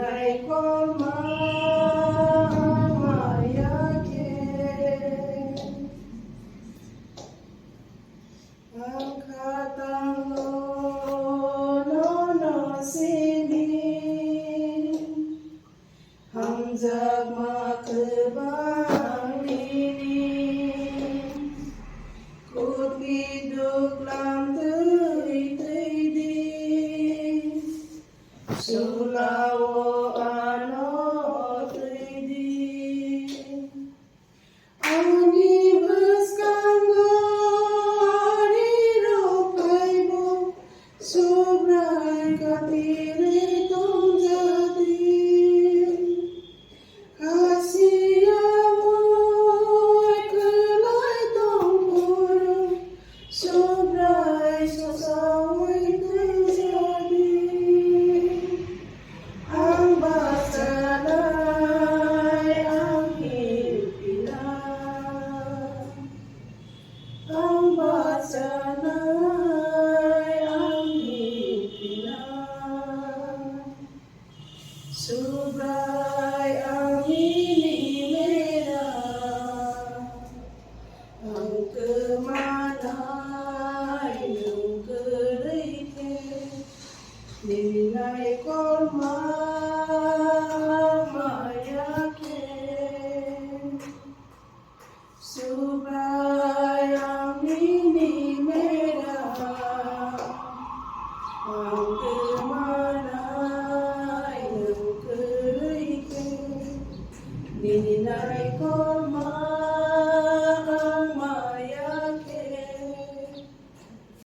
Nilai koma mayake angkatang no sini hamzak makebang ini kut hidup lam teri di sulawo ano teri ani beskanggo ani ropaibo sobrai kapire tong jati kasiamu kelai tong puru sobrai sosawai terjadi ang basanay ang hipilan ang basanay ang hipilan sobrai ang inimera ang kemanay ng kerike nilai korma mayake sobrai ang inimera ang